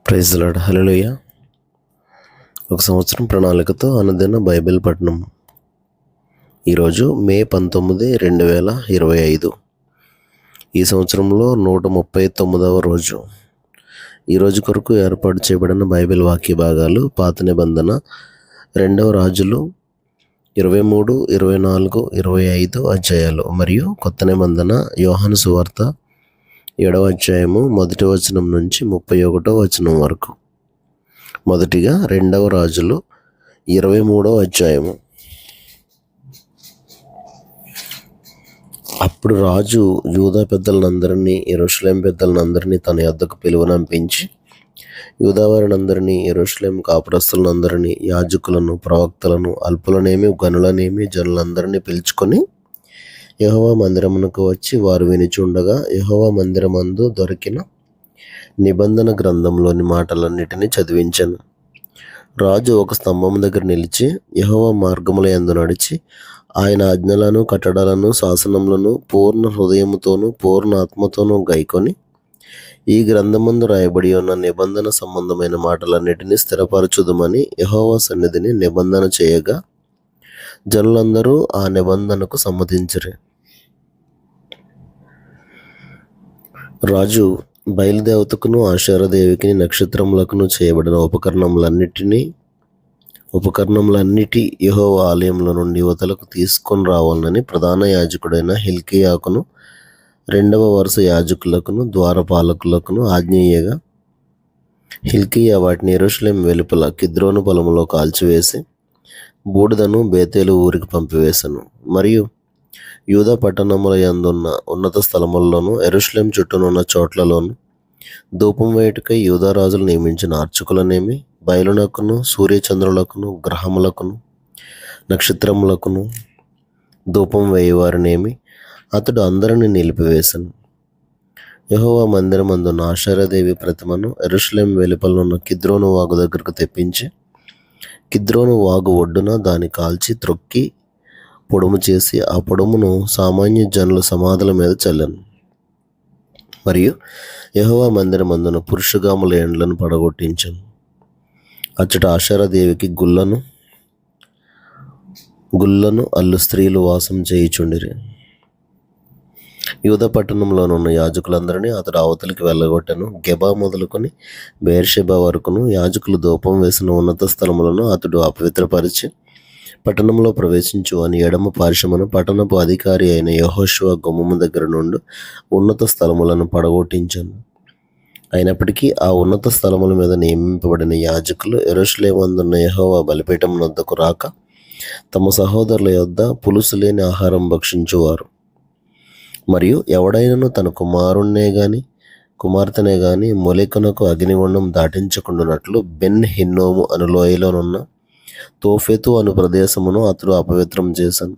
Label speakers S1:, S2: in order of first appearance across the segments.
S1: Praise the lord. హల్లెలూయా. ఒక సంవత్సరం ప్రణాళికతో అనుదిన బైబిల్ పఠనం. ఈరోజు మే 19, 2025. ఈ సంవత్సరంలో 139వ రోజు. ఈరోజు కొరకు ఏర్పాటు చేయబడిన బైబిల్ వాక్య భాగాలు పాత నిబంధన 2వ రాజులు 23, 24, 25 అధ్యాయాలు మరియు కొత్త నిబంధన యోహాను సువార్త 7వ అధ్యాయము 1వ వచనం నుంచి 31వ వచనం వరకు. మొదటిగా 2వ రాజులు 23వ అధ్యాయము. అప్పుడు రాజు యూదా పెద్దలనందరినీ, యెరూషలేము పెద్దలనందరినీ తన యొద్దకు పిలువనంపించి, యూదావారినందరినీ, యెరూషలేము కాపురస్తులనందరినీ, యాజకులను, ప్రవక్తలను, అల్పులనేమి గనులనేమి జనులందరినీ పిలుచుకొని యెహోవా మందిరమునకు వచ్చి వారు వినిచుండగా యెహోవా మందిరమందు దొరికిన నిబంధన గ్రంథంలోని మాటలన్నిటినీ చదివించెను. రాజు ఒక స్తంభం దగ్గర నిలిచి యెహోవా మార్గముల యందు నడిచి ఆయన ఆజ్ఞలను, కట్టడలను, శాసనములను పూర్ణ హృదయముతోనూ పూర్ణ ఆత్మతోనూ గైకొని ఈ గ్రంథమందు రాయబడి ఉన్న నిబంధన సంబంధమైన మాటలన్నిటినీ స్థిరపరచుదుమని యెహోవా సన్నిధిని నిబంధన చేయగా జనులందరూ ఆ నిబంధనకు సమ్మతించిరి. రాజు బయలుదేవతకును ఆషారదేవికి నక్షత్రములకును చేయబడిన ఉపకరణములన్నిటి యెహోవా ఆలయంలో నుండి యువతలకు తీసుకొని రావాలని ప్రధాన యాజకుడైన హిల్కీయాకును 2వ వరుస యాజకులకును ద్వారపాలకులకును ఆజ్ఞేయగా హిల్కీయా వాటిని యెరూషలేము వెలుపల కిద్రోను పొలములో కాల్చివేసి బూడిదను బేతేలు ఊరికి పంపివేశను. మరియు యూదా పట్టణముల యందున్న ఉన్నత స్థలముల్లోనూ యెరూషలేము చుట్టూనున్న చోట్లలోనూ ధూపం వేయుటకై యూదా రాజులు నియమించిన అర్చకులనేమి, బయలునకును సూర్యచంద్రులకును గ్రహములకును నక్షత్రములకును ధూపం వేయువారినేమి అతడు అందరినీ నిలిపివేశను. యెహోవా మందిరమందున్న ఆషారదేవి ప్రతిమను యెరూషలేము వెలుపలనున్న కిద్రోను వాగు దగ్గరకు తెప్పించి కిద్రోను వాగు ఒడ్డున దాన్ని కాల్చి త్రొక్కి పొడుము చేసి ఆ పొడుమును సామాన్య జనుల సమాధుల మీద చల్లెను. మరియు యెహోవా మందిరమందున పురుషగాముల ఎండ్లను పడగొట్టించెను. అచ్చట ఆషారదేవికి గుళ్ళను అల్లు స్త్రీలు వాసం చేయుచుండిరి. యూదా పట్టణంలోనున్న యాజకులందరినీ అతడు అవతలికి వెళ్ళగొట్టెను. గెబా మొదలుకొని బెయేర్షెబా వరకును యాజకులు ధూపం వేసిన ఉన్నత స్థలములను అతడు అపవిత్రపరిచి పట్టణంలో ప్రవేశించు అని ఎడమ పార్శ్వమున పట్టణపు అధికారి అయిన యెహోషువ గుమ్మము దగ్గర నుండి ఉన్నత స్థలములను పడగొట్టించాను. అయినప్పటికీ ఆ ఉన్నత స్థలముల మీద నియమింపబడిన యాజకులు యెరూషలేమందున్న యెహోవా బలిపీఠం వద్దకు రాక తమ సహోదరుల యొద్ద పులుసు లేని ఆహారం భక్షించువారు. మరియు ఎవడైనను తన కుమార్తెనే గాని మొలెకునకు అగ్నిగుండం దాటించకుండానట్లు బెన్ హిన్నోము అను లోయలోనున్న తోఫెతు అను ప్రదేశమును అతడు అపవిత్రం చేశాను.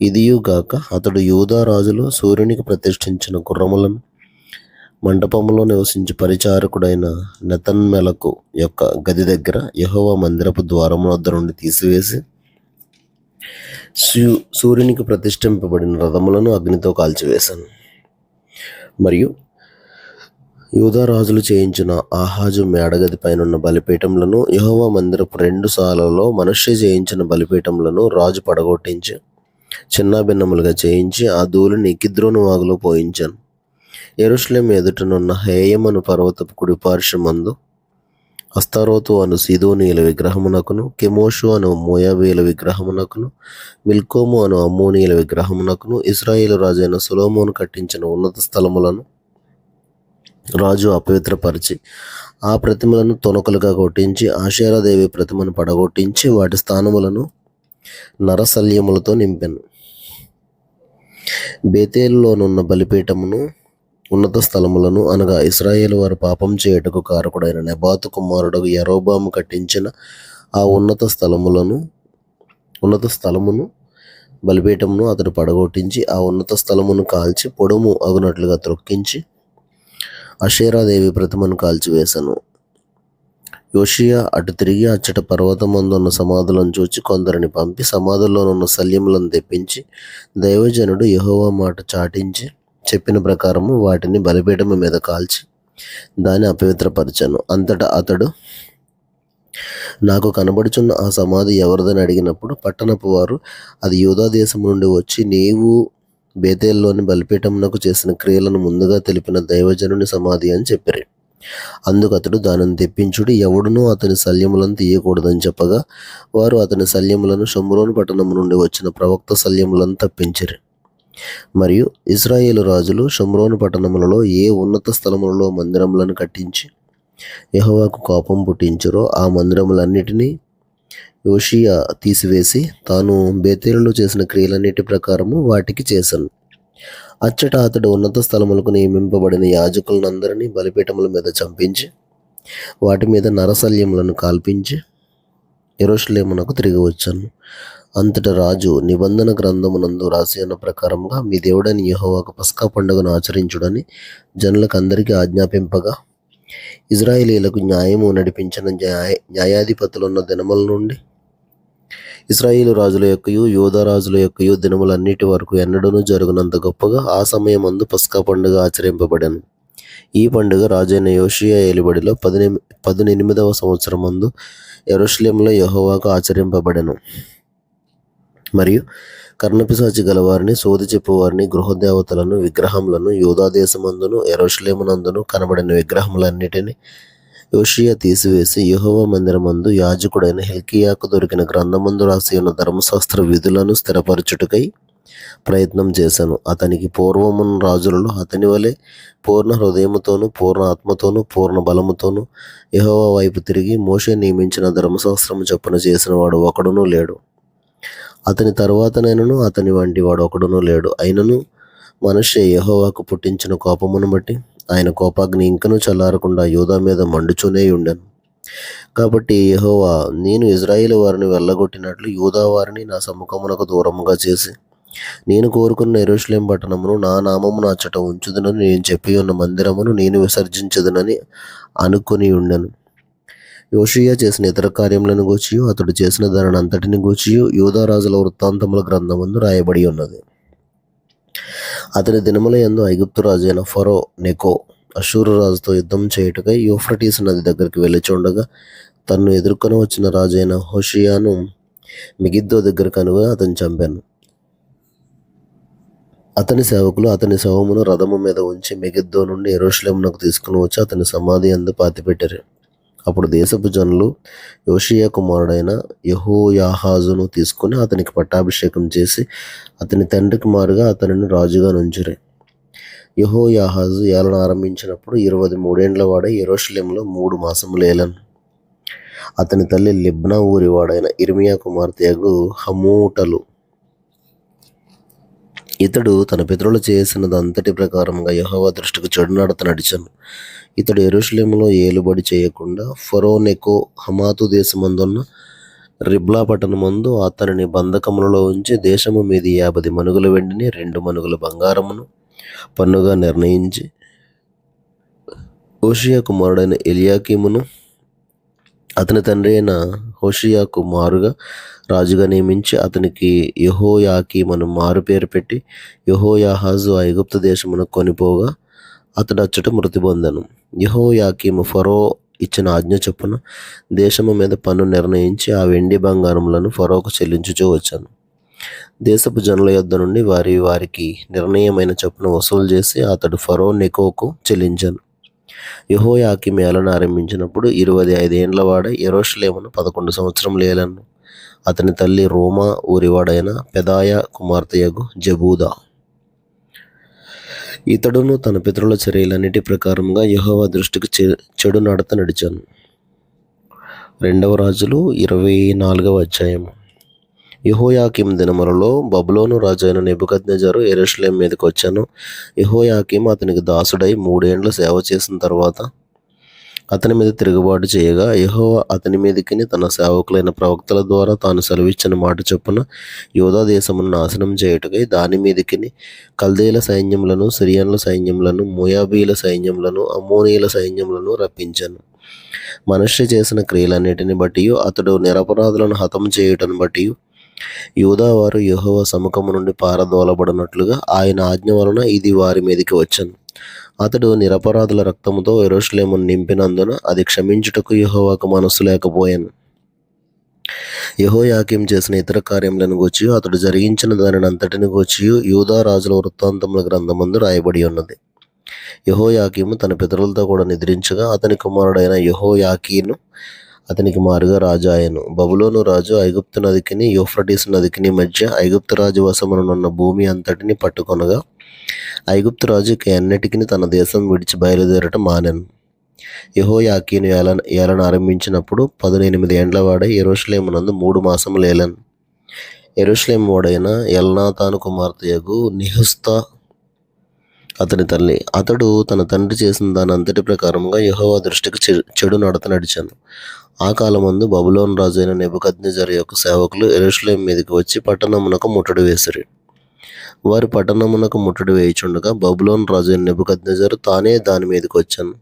S1: ఇదియుగాక అతడు యూదా రాజులు సూర్యునికి ప్రతిష్ఠించిన గుర్రములను మంటపములో నివసించి పరిచారకుడైన నెతన్మెలకు యొక్క గది దగ్గర యెహోవా మందిరపు ద్వారము వద్ద నుండి తీసివేసి సూర్యునికి ప్రతిష్ఠింపబడిన రథములను అగ్నితో కాల్చివేశాను. మరియు యూదా రాజులు చేయించిన ఆహాజు మేడగది పైనున్న బలిపీఠములను యెహోవా మందిరపు 2 సాలలో మనష్షే చేయించిన బలిపీఠములను రాజు పడగొట్టించి చిన్నాభిన్నములుగా చేయించి ఆ ధూళిని కిద్రోను వాగులో పోయించాను. యెరూషలేము ఎదుటనున్న హేయమను పర్వతపు కుడి పార్శ్వమందు అస్తారోతు అను సీదోనీయుల విగ్రహమునకును, కెమోషు అను మోయాబీయుల విగ్రహమునకును, మిల్కోము అను అమ్మోనీయుల విగ్రహమునకును ఇశ్రాయేలు రాజైన సొలొమోను కట్టించిన ఉన్నత స్థలములను రాజు అపవిత్రపరిచి ఆ ప్రతిమలను తొనకలుగా కొట్టించి ఆషారాదేవి ప్రతిమను పడగొట్టించి వాటి స్థానములను నరశల్యములతో నింపెను. బేతేలులోనున్న బలిపీఠమును ఉన్నత స్థలములను అనగా ఇశ్రాయేలు వారు పాపం చేయుటకు కారకుడైన నెబాతు కుమారుడు యరొబాము కట్టించిన ఆ ఉన్నత స్థలమును బలిపీఠమును అతడు పడగొట్టించి ఆ ఉన్నత స్థలమును కాల్చి పొడుము అగునట్లుగా త్రొక్కించి అషేరాదేవి ప్రతిమను కాల్చివేశాను. యోషియా అటు తిరిగి అచ్చట పర్వతమందున్న సమాధులను చూచి కొందరిని పంపి సమాధుల్లోనున్న శల్యములను తెప్పించి దైవజనుడు యెహోవా మాట చాటించి చెప్పిన ప్రకారము వాటిని బలిపీఠము మీద కాల్చి దాన్ని అపవిత్రపరిచాను. అంతటా అతడు నాకు కనబడుచున్న ఆ సమాధి ఎవరిదని అడిగినప్పుడు పట్టణపు వారు, అది యూదా దేశము నుండి వచ్చి నీవు బేతేల్లోని బలిపీఠమునకు చేసిన క్రియలను ముందుగా తెలిపిన దైవజనుని సమాధి అని చెప్పిరి. అందుకు అతడు, దానిని తెప్పించుడి, ఎవడునూ అతని శల్యములను తీయకూడదని చెప్పగా వారు అతని శల్యములను షోమ్రోను పట్టణము నుండి వచ్చిన ప్రవక్త శల్యములను తప్పించిరి. మరియు ఇశ్రాయేలు రాజులు షోమ్రోను పట్టణములలో ఏ ఉన్నత స్థలములలో మందిరములను కట్టించి యెహోవాకు కోపం పుట్టించురో ఆ మందిరములన్నిటినీ యోషియా తీసివేసి తాను బేతేలులో చేసిన క్రియలన్నిటి ప్రకారము వాటికి చేశాను. అచ్చట అతడు ఉన్నత స్థలములకు నియమింపబడిన యాజకులనందరినీ బలిపీఠముల మీద చంపించి వాటి మీద నరశల్యములను కాల్పించి యెరూషలేమునకు తిరిగి వచ్చాను. అంతట రాజు నిబంధన గ్రంథమునందు రాసి ఉన్న ప్రకారముగా మీ దేవుడైన యెహోవాకు పస్కా పండుగను ఆచరించుడని జనులకు అందరికీ ఆజ్ఞాపింపగా ఇజ్రాయేలీలకు న్యాయము నడిపించిన న్యాయాధిపతులున్న దినముల నుండి ఇశ్రాయేలు రాజుల యొక్కయు యూదా రాజుల యొక్కయు దినములన్నిటి వరకు ఎన్నడూనూ జరుగునంత గొప్పగా ఆ సమయమందు పస్కా పండుగ ఆచరింపబడెను. ఈ పండుగ రాజైన యోషియా ఏలుబడిలో 18వ సంవత్సరమందు యెరూషలేములో యెహోవాకు ఆచరింపబడెను. మరియు కర్ణపిశాచి గలవారిని, సోది చెప్పువారిని, గృహదేవతలను, విగ్రహములను, యూదా దేశమందును యెరూషలేమునందును కనబడిన విగ్రహములన్నిటినీ యోషియా తీసివేసి యెహోవా మందిరమందు యాజకుడైన హిల్కీయాకు దొరికిన గ్రంథమందు రాసి ఉన్న ధర్మశాస్త్ర విధులను స్థిరపరచుటకై ప్రయత్నం చేశాను. అతనికి పూర్వమున్న రాజులలో అతని వలె పూర్ణ హృదయముతోనూ పూర్ణ ఆత్మతోనూ పూర్ణ బలముతోనూ యెహోవా వైపు తిరిగి మోషే నియమించిన ధర్మశాస్త్రము చొప్పున చేసిన వాడు ఒకడునూ లేడు. అతని తరువాతనైనను అతని వంటి వాడు ఒకడునూ లేడు. అయినను మనష్షే యెహోవాకు పుట్టించిన కోపమును బట్టి ఆయన కోపాగ్ని ఇంకనూ చల్లారకుండా యూదా మీద మండుచూనే ఉండెను. కాబట్టి యెహోవా, నేను ఇశ్రాయేలు వారిని వెళ్ళగొట్టినట్లు యూదా వారిని నా సముఖమునకు దూరముగా చేసి నేను కోరుకున్న యెరూషలేము పట్టణమును నా నామమును అచ్చట ఉంచుదునని నేను చెప్పి ఉన్న మందిరమును నేను విసర్జించదునని అనుకుని ఉండెను. యోషియా చేసిన ఇతర కార్యములను గూర్చియు అతడు చేసిన దానిని అంతటిని గూర్చియు యూదా రాజుల వృత్తాంతముల గ్రంథమందు రాయబడి ఉన్నది. అతని దినముల యందు ఐగుప్తు రాజైన ఫరో నెకో అష్షూరు రాజుతో యుద్ధం చేయుటకై యూఫ్రటీసు నది దగ్గరికి వెళ్ళిచుండగా తన్ను ఎదుర్కొని వచ్చిన రాజైన హోషేయను మెగిద్దో దగ్గర కనుగొని అతన్ని చంపాను. అతని సేవకులు అతని శవమును రథము మీద ఉంచి మెగిద్దో నుండి యెరూషలేమునకు తీసుకుని వచ్చి అతని సమాధి యందు పాతిపెట్టారు. అప్పుడు దేశపు జనులు యోషియా కుమారుడైన యెహోయాహాజును తీసుకుని అతనికి పట్టాభిషేకం చేసి అతని తండ్రికి మారుగా అతనిని రాజుగా నుంచిరి. యెహోయాహాజు ఏలన ఆరంభించినప్పుడు 23 ఏండ్ల వాడై యెరూషలేములో 3 మాసములు ఏలెను. అతని తల్లి లిబ్నా ఊరివాడైన ఇర్మియా కుమార్తెయగు హమూటలు. ఇతడు తన పితరులు చేసినదంతటి ప్రకారంగా యెహోవా దృష్టికి చెడు నడత నడిచెను. ఇతడు యెరూషలేములో ఏలుబడి చేయకుండా ఫరో నెకో హమాతు దేశమందున్న రిబ్లా పట్టణమందు అతనిని బంధకములలో ఉంచి దేశము మీద 50 మనుగుల వెండిని 2 మనుగుల బంగారమును పన్నుగా నిర్ణయించి హోషేయ కుమారుడైన ఎలియాకీమును అతని తండ్రి అయిన హోషేయకు మారుగా రాజుగా నియమించి అతనికి యెహోయాకీమును మారు పేరు పెట్టి యెహోయాహాజు ఐగుప్తు దేశమును కొనిపోగా అతడు అచ్చట మృతి పొందెను. యెహోయాకీము ఫరో ఇచ్చిన ఆజ్ఞ చొప్పున దేశము మీద పన్ను నిర్ణయించి ఆ వెండి బంగారములను ఫరోకు చెల్లించుచూ వచ్చాను. దేశపు జనుల యొద్ద నుండి వారికి నిర్ణయమైన చొప్పున వసూలు చేసి అతడు ఫరో నెకోకు చెల్లించాను. యెహోయాకీము ఏలన ఆరంభించినప్పుడు 25 ఏండ్ల వాడై యెరూషలేమును 11 సంవత్సరములు ఏలెను. అతని తల్లి రోమా ఊరివాడైన పెదాయా కుమార్తెయగు జెబూదా. ఇతడును తన పితరుల చర్యలన్నిటి ప్రకారంగా యెహోవా దృష్టికి చెడు నడత నడిచాను. 2వ రాజులు 24వ అధ్యాయము. యెహోయాకీము దినములలో బబులోను రాజైన నెబుకద్నెజరు యెరూషలేము మీదకి వచ్చాను. యెహోయాకీము అతనికి దాసుడై 3 ఏండ్లు సేవ చేసిన తర్వాత అతని మీద తిరుగుబాటు చేయగా యెహోవా అతని మీదకిని తన సేవకులైన ప్రవక్తల ద్వారా తాను సెలవిచ్చిన మాట చొప్పున యూదా దేశమును నాశనం చేయుటకై దాని మీదకిని కల్దీల సైన్యములను, సిరియన్ల సైన్యములను, మోయాబీల సైన్యములను, అమ్మోనీయుల సైన్యములను రప్పించాను. మనష్షే చేసిన క్రియలన్నిటిని బట్టి అతడు నిరపరాధులను హతం చేయుటను బట్టి యూదావారు యెహోవా సముఖము నుండి పారదోలబడినట్లుగా ఆయన ఆజ్ఞ వలన ఇది వారి మీదకి వచ్చాను. అతడు నిరపరాధుల రక్తముతో యెరూషలేమును నింపినందున అది క్షమించుటకు యెహోవాకు మనస్సు లేకపోయాను. యెహోయాకీం చేసిన ఇతర కార్యములను గూర్చి అతడు జరిగించిన దానినంతటిని గూర్చి యూదా రాజుల వృత్తాంతముల గ్రంథమందు రాయబడి ఉన్నది. యెహోయాకీము తన పితరులతో కూడా నిద్రించగా అతని కుమారుడైన యెహోయాకీను అతనికి మారుగా రాజు ఆయను. బబులోను రాజు ఐగుప్తు నదికిని యూఫ్రటీసు నదికిని మధ్య ఐగుప్తు రాజు వశమునున్న భూమి అంతటిని పట్టుకొనగా ఐగుప్తు రాజు ఇక ఎన్నటికిని తన దేశం విడిచి బయలుదేరటం మానెను. యెహోయాకీను ఏలన ఆరంభించినప్పుడు 18 ఏండ్ల వాడై యెరూషలేమునందు 3 మాసములు ఏలెను. యెరూషలేము వాడైన ఎల్నాతాను కుమార్తెయగు నిహుస్తా అతని తల్లి. అతడు తన తండ్రి చేసిన దాని అంతటి ప్రకారముగా యెహోవా దృష్టికి చెడు నడత నడిచాను. ఆ కాలమందు బబులోను రాజు అయిన నెబుకద్నెజరు యొక్క సేవకులు యెరూషలేము మీదకి వచ్చి పట్టణమునకు ముట్టడి వేసిరి. వారు పట్టణమునకు ముట్టడి వేయుచుండగా బబులోను రాజు అయిన నెబుకద్నెజరు తానే దాని మీదకి వచ్చాను.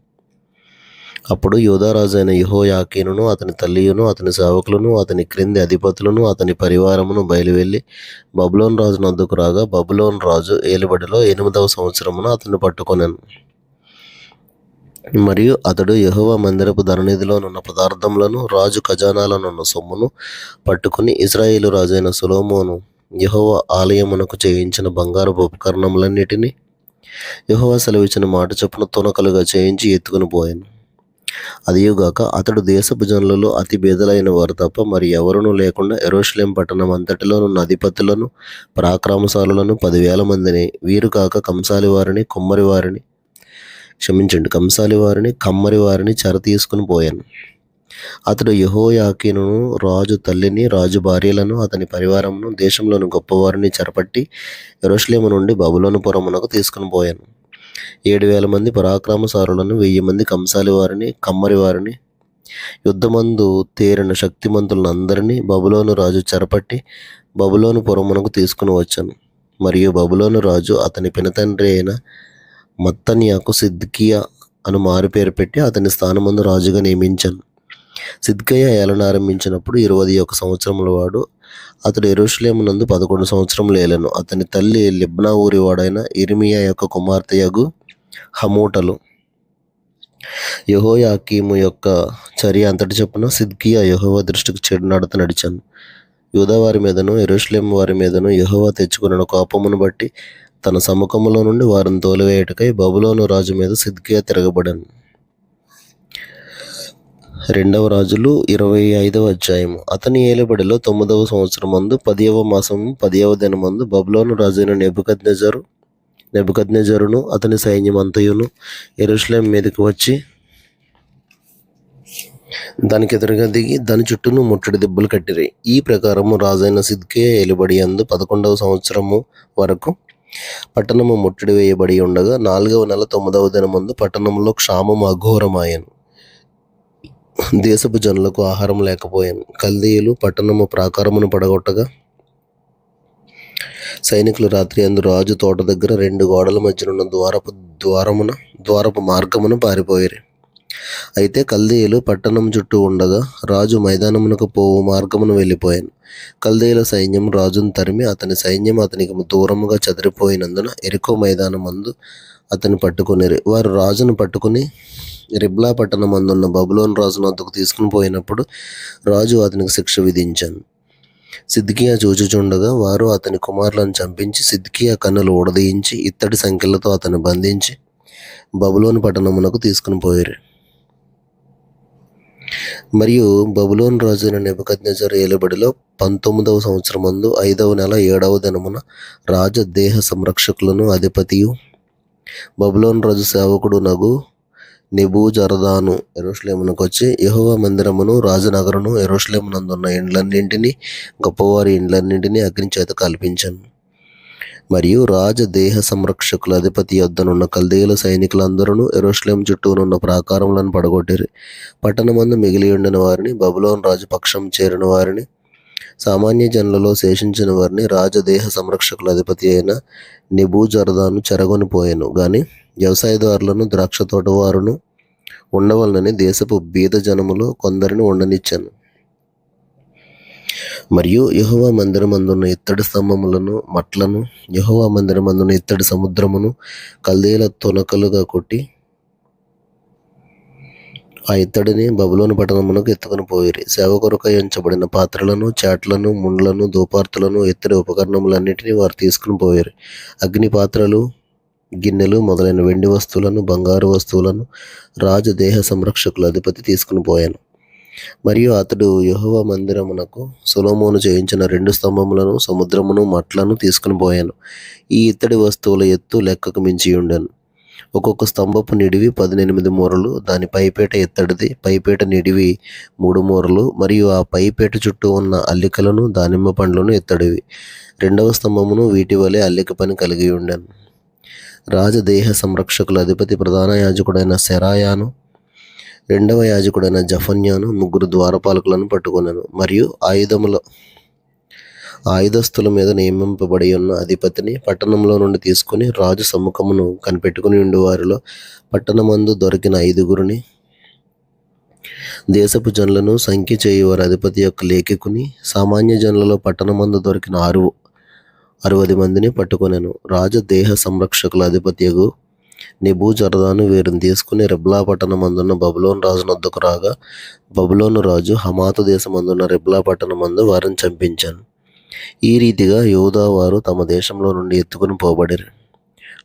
S1: అప్పుడు యూదా రాజు అయిన యెహోయాకీనును అతని తల్లియును అతని సేవకులను అతని క్రింది అధిపతులను అతని పరివారమును బయలువెళ్ళి బబులోను రాజు నొద్దకు రాగా బబులోను రాజు ఏలుబడిలో 8వ సంవత్సరమున అతన్ని పట్టుకొనెను. మరియు అతడు యెహోవా మందిరపు ధననిధిలోనున్న పదార్థములను రాజు ఖజానాలనున్న సొమ్మును పట్టుకుని ఇశ్రాయేలు రాజైన సొలొమోను యెహోవా ఆలయమునకు చేయించిన బంగారపు ఉపకరణములన్నిటినీ యెహోవా సెలవిచ్చిన మాట చొప్పున తునకలుగా చేయించి ఎత్తుకుని పోయాను. అదియుగాక అతడు దేశపు జనులలో అతి బేదలైన వారు తప్ప మరి ఎవరునూ లేకుండా యెరూషలేం పట్టణం అంతటిలోనున్న అధిపతులను పరాక్రమశాలులను 10,000 మందిని వీరు కాక కంసాలి వారిని కమ్మరి వారిని చెర తీసుకుని పోయాను. అతడు యెహోయాకీనును రాజు తల్లిని రాజు భార్యలను అతని పరివారమును దేశంలోని గొప్పవారిని చెరపట్టి యెరూషలేము నుండి బబులోను పురమునకు తీసుకుని పోయాను. 7,000 మంది పరాక్రమశాలులను 1,000 మంది కంసాలి వారిని కమ్మరి వారిని యుద్ధమందు తేరిన శక్తిమంతులను అందరినీ బబులోను రాజు చెరపట్టి బబులోను పురమునకు తీసుకుని వచ్చాను. మరియు బబులోను రాజు అతని పినతండ్రి అయిన మత్తన్యాకు సిద్కియా అను మారుపేరు పెట్టి అతని స్థానమందు రాజుగా నియమించాను. సిద్కియా ఏలన ఆరంభించినప్పుడు 21 సంవత్సరముల వాడు. అతడు యెరూషలేమునందు 11 సంవత్సరములు ఏలెను. అతని తల్లి లిబ్నా ఊరి వాడైన ఇర్మియా యొక్క కుమార్తెయగు హమూటలు. యెహోయాకీము యొక్క చర్య అంతటి చొప్పున సిద్కియా యెహోవా దృష్టికి చెడు నడత నడిచాను. యూదా వారి మీదను యెరూషలేము వారి మీదను యెహోవా తెచ్చుకున్న కోపమును బట్టి తన సముఖములో నుండి వారిని తోలివేయుటకై బబులోను రాజు మీద సిద్కియా తిరగబడాను. 2 రాజులు 25వ అధ్యాయము. అతని ఏలుబడిలో 9వ సంవత్సరమందు 10వ మాసము 10వ దినమందు బబులోను రాజైన నెబుకద్నెజరును అతని సైన్యమంతయును యెరూషలేము మీదకి వచ్చి దానికి ఎదురుగా దిగి దాని చుట్టూను ముట్టడి దెబ్బలు కట్టిరి. ఈ ప్రకారము రాజైన సిద్కియా ఏలుబడి యందు 11వ సంవత్సరము వరకు పట్టణము ముట్టడి వేయబడి ఉండగా 4వ నెల 9వ దినమందు పట్టణంలో క్షామము అఘోరమాయెను. దేశపు జనులకు ఆహారం లేకపోయాను. కల్దీయులు పట్టణము ప్రాకారమును పడగొట్టగా సైనికులు రాత్రి అందు రాజు తోట దగ్గర 2 గోడల మధ్యనున్న ద్వారపు మార్గమును పారిపోయిరి. అయితే కల్దీయులు పట్టణం చుట్టూ ఉండగా రాజు మైదానమునకు పోవు మార్గమును వెళ్ళిపోయాను. కల్దీయుల సైన్యం రాజును తరిమి అతని సైన్యం అతనికి దూరముగా చెదిరిపోయినందున ఎరికో మైదానమందు అతన్ని పట్టుకునిరి. వారు రాజును పట్టుకుని రిబ్లా పట్టణమందున్న బబులోను రాజు వద్దకు తీసుకుని పోయినప్పుడు రాజు అతనికి శిక్ష విధించాను. సిద్కియా చూచుచుండగా వారు అతని కుమారులను చంపించి సిద్కియా కన్నులు ఊడదీయించి ఇత్తడి సంకెళ్లతో అతన్ని బంధించి బబులోను పట్టణమునకు తీసుకుని పోయారు. మరియు బబులోను రాజు అయిన నెబుకద్నెజరు ఏలుబడిలో 19వ సంవత్సరమందు 5వ నెల 7వ దినమున రాజ దేహ సంరక్షకులను అధిపతియు బబులోను రాజు సేవకుడు నగు నెబూజరదాను యెరూషలేమునకు వచ్చి యెహోవా మందిరమును రాజనగరును యెరూషలేమునందున్న ఇండ్లన్నింటినీ గొప్పవారి ఇండ్లన్నింటినీ అగ్ని చేత కల్పించాను. మరియు రాజ దేహ సంరక్షకుల అధిపతి యొద్దనున్న కల్దీయుల సైనికులందరూ యెరూషలేము చుట్టూనున్న ప్రాకారములను పడగొట్టిరి. పట్టణమందు మిగిలి ఉండిన వారిని బబులోను రాజు పక్షం చేరిన వారిని సామాన్య జనులలో శేషించిన వారిని రాజదేహ సంరక్షకుల అధిపతి అయిన నెబూజరదాను చెరగొని పోయాను. గాని వ్యవసాయదారులను ద్రాక్ష తోటవారును ఉండవలనని దేశపు బీద జనములో కొందరిని ఉండనిచ్చాను. మరియు యెహోవా మందిరమందున్న ఇత్తడి స్తంభములను మట్లను యెహోవా మందిరమందున్న ఇత్తడి సముద్రమును కల్దీయుల తొనకలుగా కొట్టి ఆ ఇత్తడిని బబులోను పట్టణమునకు ఎత్తుకొని పోయిరి. సేవ కొరకై ఉంచబడిన పాత్రలను, చాట్లను, ముండ్లను, ధూపార్తులను, ఇత్తడి ఉపకరణములన్నిటినీ వారు తీసుకుని పోయిరి. అగ్ని పాత్రలు, గిన్నెలు మొదలైన వెండి వస్తువులను, బంగారు వస్తువులను రాజు దేహ సంరక్షకుల అధిపతి తీసుకుని పోయాను. మరియు అతడు యెహోవా మందిరమునకు సొలొమోను చేయించిన 2 స్తంభములను, సముద్రమును, మట్లను తీసుకుని పోయాను. ఈ ఇత్తడి వస్తువుల ఎత్తు లెక్కకు మించి ఉండెను. ఒక్కొక్క స్తంభపు నిడివి 18 మూరలు, దాని పైపేట ఇత్తడిది, పైపేట నిడివి 3 మూరలు, మరియు ఆ పైపేట చుట్టూ ఉన్న అల్లికలను, దానిమ్మ పండ్లను ఇత్తడివి. 2వ స్తంభమును వీటి వలె అల్లిక పని కలిగి ఉండెను. రాజదేహ సంరక్షకుల అధిపతి ప్రధాన యాజకుడైన సెరాయాను, 2వ యాజకుడైన జఫన్యాను 3 ద్వారపాలకులను పట్టుకొనెను. మరియు ఆయుధస్తుల మీద నియమింపబడి ఉన్న అధిపతిని పట్టణంలో నుండి తీసుకుని రాజు సమ్ముఖమును కనిపెట్టుకుని ఉండి వారిలో పట్టణమందు దొరికిన 5గురిని దేశపు జనులను సంఖ్య చేయి వారి అధిపతి యొక్క లేఖకుని సామాన్య జనులలో పట్టణమందు దొరికిన 60 మందిని పట్టుకొనెను. రాజు దేహ సంరక్షకుల అధిపతియగు నెబూజరదాను వీరిని తీసుకుని రిబ్లా పట్టణమందున్న బబులోను రాజు నొద్దకు రాగా, బబులోను రాజు హమాతు దేశమందున్న రిబ్లా పట్టణమందు వారిని చంపించాను. ఈ రీతిగా యూదా వారు తమ దేశంలో నుండి ఎత్తుకుని పోబడిరి.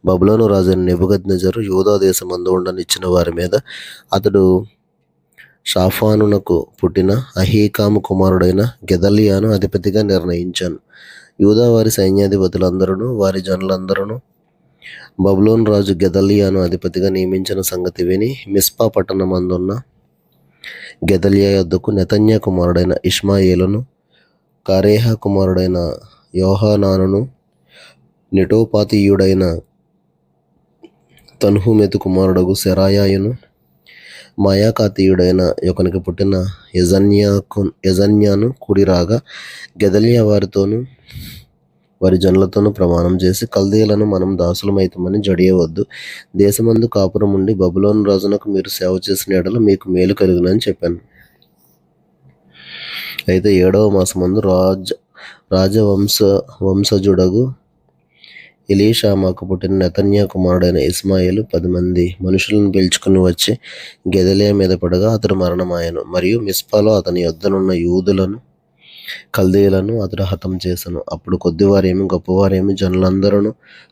S1: బబులోను రాజైన నెబుకద్నెజరు యూదా దేశమందు ఉండనిచ్చిన వారి మీద అతడు షాఫానునకు పుట్టిన అహీకాము కుమారుడైన గెదల్యాను అధిపతిగా నిర్ణయించాను. యూదా వారి సైన్యాధిపతులందరూ వారి జనులందరూ బబులోను రాజు గెదల్యాను అధిపతిగా నియమించిన సంగతి విని మిస్పా పట్టణమందున్న గెదల్యా యొద్దకు నెతన్యా కుమారుడైన ఇష్మాయేలును, కారేహ కుమారుడైన యోహానానును, నెటోపాతీయుడైన తన్హుమెతు కుమారుడగు సెరాయాయును, మాయాకాతీయుడైన యొకనికి పుట్టిన యజన్యాను కూడి రాగా, గెదల్యా వారితోనూ వారి జనులతోనూ ప్రమాణం చేసి, కల్దీయులను మనం దాసులమైతమని జడియవద్దు, దేశమందు కాపురం ఉండి బబులోను రాజునకు మీరు సేవ చేసిన యెడల మీకు మేలు కలుగునని చెప్పాను. అయితే 7వ మాసమందు రాజవంశజుడగు ఎలీషామాకు పుట్టిన నెతన్యా కుమారుడైన ఇష్మాయేలు 10 మంది మనుషులను పిలుచుకుని వచ్చి గెదల్యా మీద పడగా అతడు మరణమాయెను. మరియు మిస్పాలో అతని యొద్దనున్న యూదులను, కల్దీయులను అతడు హతం చేసెను. అప్పుడు కొద్దివారేమి గొప్పవారేమి జనులందరూ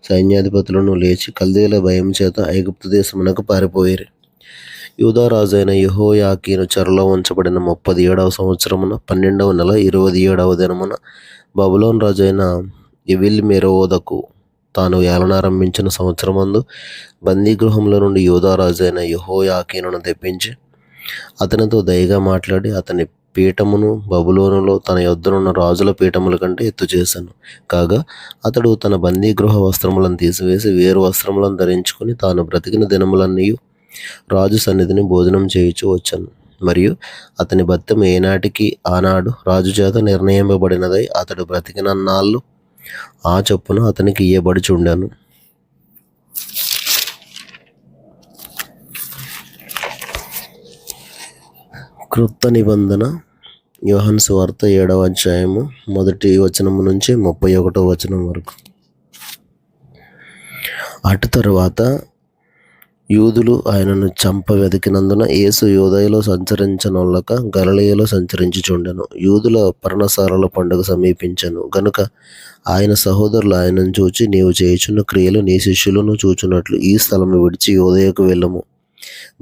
S1: సైన్యాధిపతులను లేచి కల్దీయుల భయం చేత ఐగుప్తు దేశమునకు పారిపోయిరి. యూదా రాజైన యెహోయాకీను చెరలో ఉంచబడిన 37వ సంవత్సరమున 12వ నెల 27వ దినమున బబులోను రాజైన ఎవీల్మెరోదకు తాను ఏలనారంభించిన సంవత్సరమందు బందీగృహంలో నుండి యూదా రాజైన యెహోయాకీనును తెప్పించి అతనితో దయగా మాట్లాడి అతని పీఠమును బబులోనులో తన యొద్దనున్న రాజుల పీఠముల కంటే ఎత్తు చేశాను. కాగా అతడు తన బందీగృహ వస్త్రములను తీసివేసి వేరు వస్త్రములను ధరించుకుని తాను బ్రతికిన దినములన్నీ రాజు సన్నిధిని భోజనం చేయుచూ వచ్చాను. మరియు అతని భత్యం ఏనాటికి ఆనాడు రాజు చేత నిర్ణయింపబడినదై అతడు బ్రతికినన్నాళ్ళు ఆ చొప్పున అతనికి ఇయ్యబడుచుండాను. క్రొత్త నిబంధన యోహాను సువార్త 7వ అధ్యాయము 1వ వచనము నుంచి 31వ వచనం వరకు. అటు తరువాత యూదులు ఆయనను చంప వెదికినందున యేసు యూదయలో సంచరించనొల్లక గలిలయలో సంచరించుచుండెను. యూదుల పర్ణశాలల పండుగ సమీపించెను గనుక ఆయన సహోదరులు ఆయనను చూచి, నీవు చేయుచున్న క్రియలు నీ శిష్యులను చూచున్నట్లు ఈ స్థలము విడిచి యూదయకు వెళ్ళము.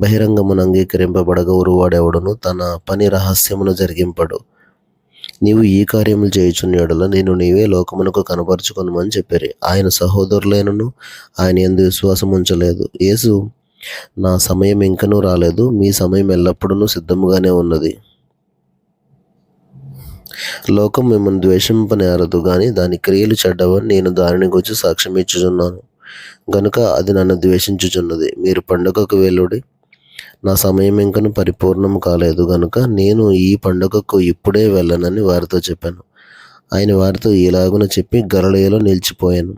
S1: బహిరంగమును అంగీకరింపబడగ ఉరువాడెవడును తన పని రహస్యమును జరిగింపడు. నీవు ఈ కార్యములు చేయుచున్న యెడల నేను నీవే లోకమునకు కనపరుచుకొనుమని చెప్పిరి. ఆయన సహోదరులైనను ఆయన యందు విశ్వాసం ఉంచలేదు. యేసు, నా సమయం ఇంకనూ రాలేదు, మీ సమయం ఎల్లప్పుడూ సిద్ధముగానే ఉన్నది. లోకం మిమ్మల్ని ద్వేషింపనేరదు గాని దాని క్రియలు చెడ్డవని నేను దానిని గురించి సాక్ష్యం ఇచ్చుచున్నాను గనుక అది నన్ను ద్వేషించుచున్నది. మీరు పండుగకు వెళ్ళుడి, నా సమయం ఇంకను పరిపూర్ణం కాలేదు గనుక నేను ఈ పండుగకు ఇప్పుడే వెళ్ళనని వారితో చెప్పాను. ఆయన వారితో ఇలాగున చెప్పి గలిలయలో నిలిచిపోయాను.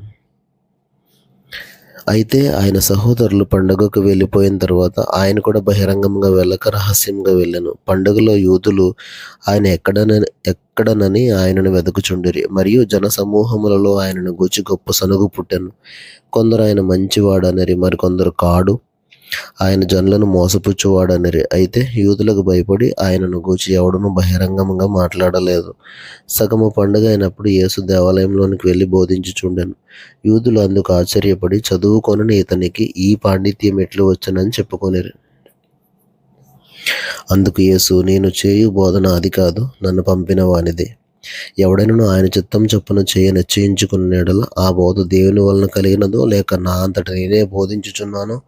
S1: అయితే ఆయన సహోదరులు పండుగకు వెళ్ళిపోయిన తర్వాత ఆయన కూడా బహిరంగంగా వెళ్ళక రహస్యంగా వెళ్ళెను. పండుగలో యూదులు ఆయన ఎక్కడనని ఆయనను వెదకుచుండిరి. మరియు జనసమూహములలో ఆయనను గూర్చి గొప్ప సనుగు పుట్టెను. కొందరు ఆయన మంచివాడనిరి, మరికొందరు కాడు, ఆయన జనులను మోసపుచ్చువాడనిరి. అయితే యూదులకు భయపడి ఆయనను గూర్చి ఎవడునూ బహిరంగంగా మాట్లాడలేదు. సగము పండుగ అయినప్పుడు యేసు దేవాలయంలోనికి వెళ్ళి బోధించుచుండెను. యూదులు అందుకు ఆశ్చర్యపడి, చదువుకొనని ఇతనికి ఈ పాండిత్యం ఎట్లు వచ్చునని చెప్పుకొనిరి. అందుకు యేసు, నేను చేయు బోధన అది కాదు, నన్ను పంపిన వానిదే. ఎవడైనను ఆయన చిత్తం చొప్పున చేయ నిశ్చయించుకున్న యెడల ఆ బోధ దేవుని వలన కలిగినదో లేక నా అంతట నేనే బోధించుచున్నానో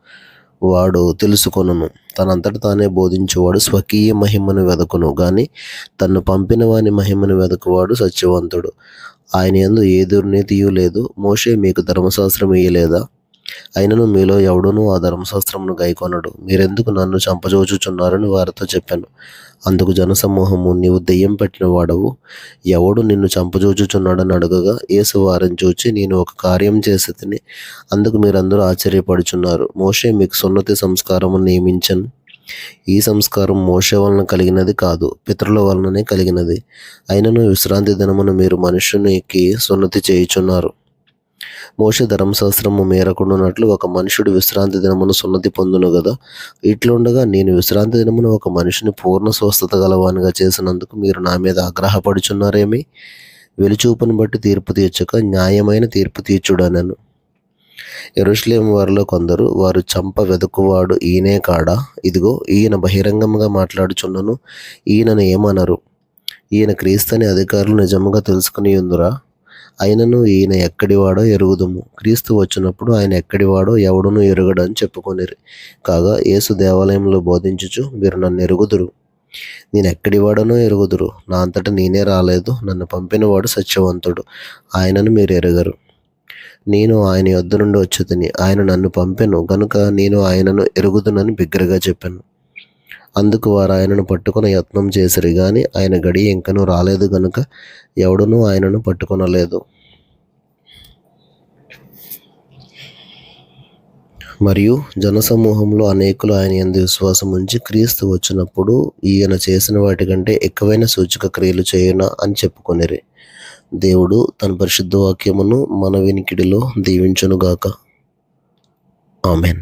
S1: వాడు తెలుసుకొనును. తనంతట తానే బోధించువాడు స్వకీయ మహిమను వెదకును గాని తన్ను పంపిన వాని మహిమను వెదకువాడు సత్యవంతుడు. ఆయన యందు ఏ దుర్నీతియు లేదు. మోషే మీకు ధర్మశాస్త్రం ఇయ్యలేదా? అయినను మీలో ఎవడునూ ఆ ధర్మశాస్త్రమును గైకొనడు. మీరెందుకు నన్ను చంపజూచుచున్నారని వారితో చెప్పాను. అందుకు జనసమూహము, నీవు దెయ్యం పట్టిన వాడవు, ఎవడు నిన్ను చంపజూచుచున్నాడని అడగగా, యేసు వారిని చూచి, నేను ఒక కార్యం చేసి తిని అందుకు మీరందరూ ఆశ్చర్యపడుచున్నారు. మోషే మీకు సున్నతి సంస్కారము నియమించెను. ఈ సంస్కారం మోషే వలన కలిగినది కాదు, పితరుల వలననే కలిగినది. అయినను విశ్రాంతి దినమున మీరు మనుష్యునికి సున్నతి చేయుచున్నారు. మోషే ధర్మశాస్త్రము మేరకుండునట్లు ఒక మనుషుడు విశ్రాంతి దినమున సున్నతి పొందును గదా. ఇట్లుండగా నేను విశ్రాంతి దినమున ఒక మనిషిని పూర్ణ స్వస్థత గలవానిగా చేసినందుకు మీరు నా మీద ఆగ్రహపడుచున్నారేమి? వెలిచూపును బట్టి తీర్పు తీర్చక న్యాయమైన తీర్పు తీర్చుడనెను. యెరూషలేము వారిలో కొందరు, వారు చంప వెదకువాడు ఈయనే కాడా? ఇదిగో ఈయన బహిరంగంగా మాట్లాడుచున్నను, ఈయనను ఏమనరు? ఈయన క్రీస్తని అధికారులు నిజముగా తెలుసుకునియుందురా? అయినను ఈయన ఎక్కడివాడో ఎరుగుదుము. క్రీస్తు వచ్చినప్పుడు ఆయన ఎక్కడివాడో ఎవడునూ ఎరుగడని చెప్పుకొనిరి. కాగా యేసు దేవాలయంలో బోధించుచు, మీరు నన్ను ఎరుగుదురు, నేను ఎక్కడివాడనో ఎరుగుదురు. నా అంతట నేనే రాలేదు, నన్ను పంపినవాడు సత్యవంతుడు, ఆయనను మీరు ఎరుగరు. నేను ఆయన యొద్ద నుండి వచ్చుతిని, ఆయన నన్ను పంపెను గనుక నేను ఆయనను ఎరుగుదునని బిగ్గరగా చెప్పాను. అందుకు వారు ఆయనను పట్టుకుని యత్నం చేసిరి గాని ఆయన గడియ ఇంకనూ రాలేదు గనుక ఎవడునూ ఆయనను పట్టుకొనలేదు. మరియు జనసమూహంలో అనేకులు ఆయన యందు విశ్వాసం ఉంచి, క్రీస్తు వచ్చినప్పుడు ఈయన చేసిన వాటి కంటే ఎక్కువైన సూచక క్రియలు చేయునా అని చెప్పుకొనిరి. దేవుడు తన పరిశుద్ధ వాక్యమును మన వినికిడిలో దీవించునుగాక. ఆమెన్.